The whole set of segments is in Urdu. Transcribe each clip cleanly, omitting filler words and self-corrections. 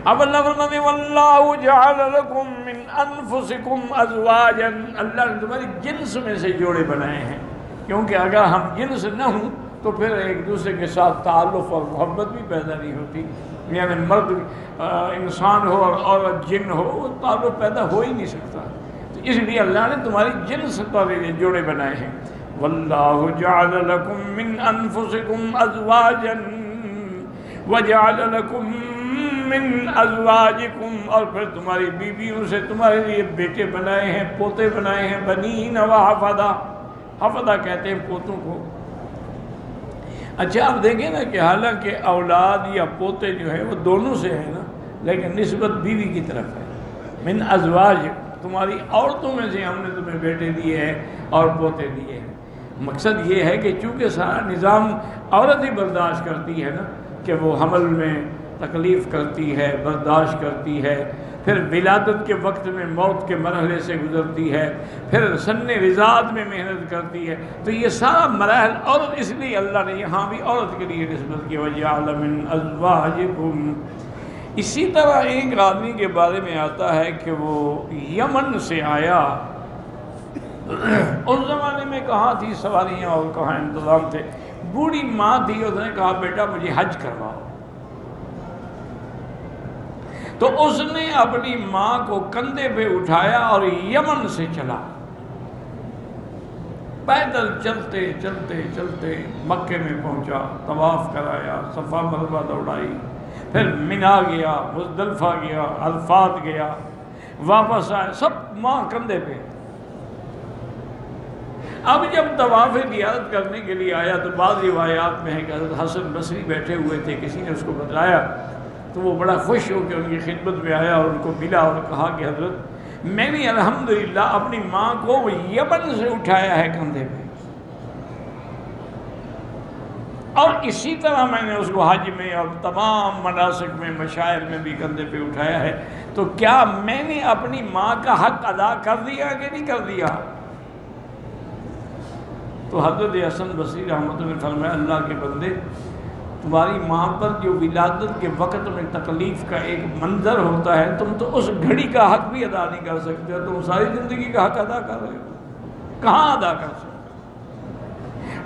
اب اللہ فرماتے ہیں واللہ جعل لکم من انفسکم ازواجا، اللہ نے تمہاری جنس میں سے جوڑے بنائے ہیں، کیونکہ اگر ہم جنس نہ ہوں تو پھر ایک دوسرے کے ساتھ تعلق اور محبت بھی پیدا نہیں ہوتی، یعنی مرد انسان ہو اور عورت جن ہو، وہ تعلق پیدا ہو ہی نہیں سکتا، تو اس لیے اللہ نے تمہاری جنس پر جوڑے بنائے ہیں۔ واللہ جعل لکم من انفسکم ازواجا وجعل لکم من ازواجکم، اور پھر تمہاری بیویوں سے تمہارے لیے بیٹے بنائے ہیں، پوتے بنائے ہیں، بنین و حفدہ، حفدہ کہتے ہیں پوتوں کو۔ اچھا آپ دیکھیں نا کہ حالانکہ اولاد یا پوتے جو ہے وہ دونوں سے ہیں نا، لیکن نسبت بیوی کی طرف ہے۔ من ازواج، تمہاری عورتوں میں سے ہم نے تمہیں بیٹے دیے ہیں اور پوتے دیے ہیں۔ مقصد یہ ہے کہ چونکہ سارا نظام عورت ہی برداشت کرتی ہے نا، کہ وہ حمل میں تکلیف کرتی ہے، برداشت کرتی ہے، پھر ولادت کے وقت میں موت کے مرحلے سے گزرتی ہے، پھر سن رضاعت میں محنت کرتی ہے، تو یہ سارا مراحل عورت، اس لیے اللہ نے یہاں بھی عورت کے لیے نسبت کی، وجعل من ازواجکم۔ اسی طرح ایک آدمی کے بارے میں آتا ہے کہ وہ یمن سے آیا، اس زمانے میں کہاں تھی سواریاں اور کہاں انتظام تھے، بوڑھی ماں تھی، اس نے کہا بیٹا مجھے حج کرواؤ، تو اس نے اپنی ماں کو کندھے پہ اٹھایا اور یمن سے چلا، پیدل چلتے چلتے چلتے مکے میں پہنچا، طواف کرایا، صفا مروہ دوڑائی، پھر منا گیا، مزدلفہ گیا، عرفات گیا، واپس آیا، سب ماں کندھے پہ۔ اب جب طواف زیارت کرنے کے لیے آیا تو بعض روایات میں ہے کہ حضرت حسن بصری بیٹھے ہوئے تھے، کسی نے اس کو بتایا تو وہ بڑا خوش ہو کے ان کی خدمت میں آیا اور ان کو ملا اور کہا کہ حضرت میں نے الحمدللہ اپنی ماں کو یمن سے اٹھایا ہے کندھے پہ، اور اسی طرح میں نے اس کو حج میں اور تمام مناسک میں مشاعر میں بھی کندھے پہ اٹھایا ہے، تو کیا میں نے اپنی ماں کا حق ادا کر دیا کہ نہیں کر دیا؟ تو حضرت حسن بصری رحمۃ اللہ علیہ فرمایا اللہ کے بندے، تمہاری ماں پر جو ولادت کے وقت میں تکلیف کا ایک منظر ہوتا ہے، تم تو اس گھڑی کا حق بھی ادا نہیں کر سکتے، تم ساری زندگی کا حق ادا کر رہے ہو، کہاں ادا کر سکتے؟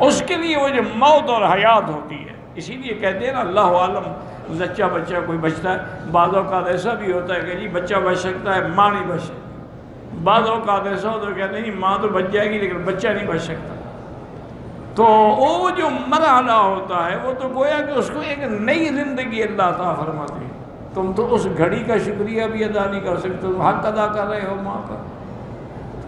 اس کے لیے وہ جو موت اور حیات ہوتی ہے، اسی لیے کہتے ہیں نا اللہ عالم زچہ بچہ کوئی بچتا ہے، بعض اوقات ایسا بھی ہوتا ہے کہ جی بچہ بچ سکتا ہے ماں نہیں بچ سکتی، بعض اوقات ایسا ہوتا ہے کہتے ہیں جی ماں تو بچ جائے گی لیکن بچہ نہیں بچ سکتا، تو وہ جو مرحلہ ہوتا ہے وہ تو گویا کہ اس کو ایک نئی زندگی اللہ عطا فرماتے ہیں، تم تو اس گھڑی کا شکریہ بھی ادا نہیں کر سکتے، تم حق ادا کر رہے ہو ماں کا۔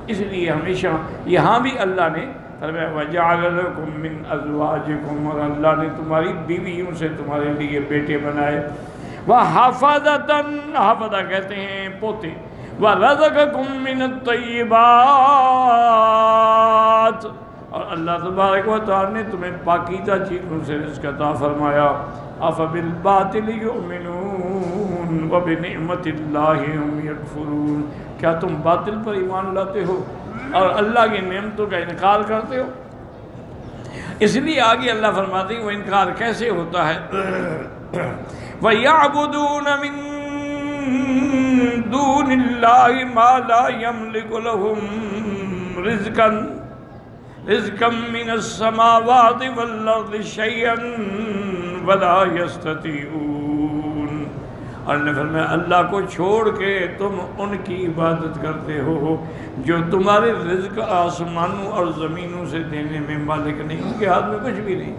اس لیے ہمیشہ یہاں بھی اللہ نے فرمایا وَجَعَلَ لَكُم مِّنْ أَزْوَاجِكُمْ، اور اللہ نے تمہاری بیویوں سے تمہارے لیے بیٹے بنائے، وَحَفَدَةً، حفدہ کہتے ہیں پوتے، وَرَزَقَكُم مِّنَ الطَّيِّبَاتِ، اور اللہ تبارک و تعالی نے تمہیں پاکیزہ چیزوں سے رزق عطا فرمایا۔ أَفَبِالْبَاطِلِ يُؤْمِنُونَ وَبِنِعْمَةِ اللَّهِ هُمْ يَكْفُرُونَ، کیا تم باطل پر ایمان لاتے ہو اور اللہ کی نعمتوں کا انکار کرتے ہو؟ اس لیے آگے اللہ فرماتے ہیں وہ انکار کیسے ہوتا ہے، وَيَعْبُدُونَ مِن دُونِ اللَّهِ مَا لَا يَمْلِكُ لَهُمْ رِزْقًا مِّنَ السَّمَاوَاتِ وَالْأَرْضِ شَيْئًا وَلَا يَسْتَطِيعُونَ، اور نے فرمایا اللہ کو چھوڑ کے تم ان کی عبادت کرتے ہو جو تمہارے رزق آسمانوں اور زمینوں سے دینے میں مالک نہیں، ان کے ہاتھ میں کچھ بھی نہیں،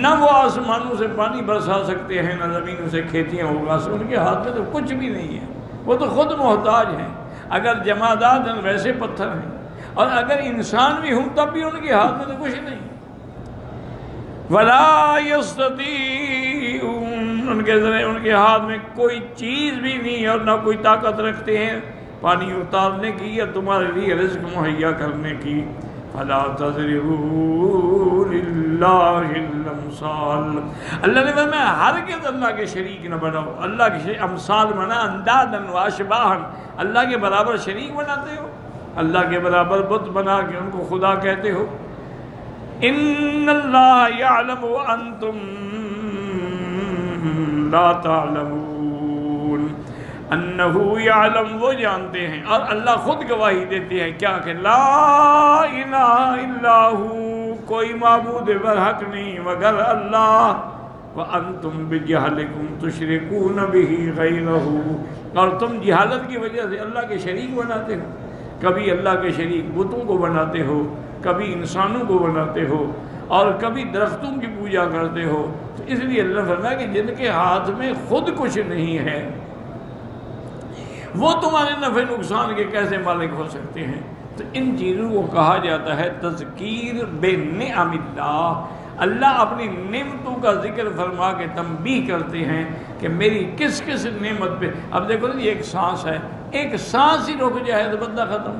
نہ وہ آسمانوں سے پانی برسا سکتے ہیں نہ زمینوں سے کھیتیاں اگا سکتے، ان کے ہاتھ میں تو کچھ بھی نہیں ہے، وہ تو خود محتاج ہیں، اگر جمادات ہیں ویسے پتھر ہیں، اور اگر انسان بھی ہوں تب بھی ان کے ہاتھ میں تو کچھ نہیں، وَلَا يَسْتَطِيعُونَ، ان کے ذریعے ان کے ہاتھ میں کوئی چیز بھی نہیں اور نہ کوئی طاقت رکھتے ہیں پانی اتارنے کی یا تمہارے لیے رزق مہیا کرنے کی۔ فَلَا تَضْرِبُوا لِلَّهِ الْأَمْثَالَ، اللہ نے فرمایا ہرگز اللہ کے شریک نہ بناؤ، اللہ کے امثال بنا اندادن و اشباہن، اللہ کے برابر شریک بناتے ہو، اللہ کے برابر بت بنا کے ان کو خدا کہتے ہو۔ ان اللہ یعلم وانتم لا تعلمون، یشہدون انہو یعلم، وہ جانتے ہیں اور اللہ خود گواہی دیتے ہیں کیا کہ لا الہ الا ہو، کوئی معبود برحق نہیں مگر اللہ، وَأَنْتُمْ بِجَهْلِكُمْ تُشْرِكُونَ بِهِ غَيْرَهُ، اور تم جہالت کی وجہ سے اللہ کے شریک بناتے ہو، کبھی اللہ کے شریک بتوں کو بناتے ہو، کبھی انسانوں کو بناتے ہو، اور کبھی درختوں کی پوجا کرتے ہو۔ تو اس لیے اللہ فرمایا کہ جن کے ہاتھ میں خود کچھ نہیں ہے وہ تمہارے نفع نقصان کے کیسے مالک ہو سکتے ہیں؟ تو ان چیزوں کو کہا جاتا ہے تذکیر بنعم اللہ۔ اللہ اپنی نعمتوں کا ذکر فرما کے تنبیہ کرتے ہیں کہ میری کس کس نعمت پہ۔ اب دیکھو یہ ایک سانس ہے، ایک سانس ہی رک جائے تو بندہ ختم،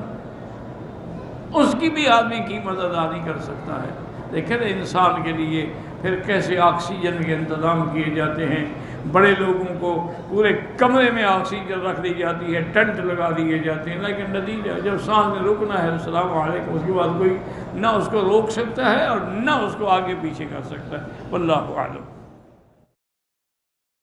اس کی بھی آدمی قیمت ادا نہیں کر سکتا ہے۔ دیکھیں انسان کے لیے پھر کیسے آکسیجن کے انتظام کیے جاتے ہیں، بڑے لوگوں کو پورے کمرے میں آکسیجن رکھ دی جاتی ہے، ٹینٹ لگا دیے جاتے ہیں، لیکن نتیجہ جب سانس میں رکنا ہے السلام علیکم، اس کے بعد کوئی نہ اس کو روک سکتا ہے اور نہ اس کو آگے پیچھے کر سکتا ہے۔ واللہ اعلم۔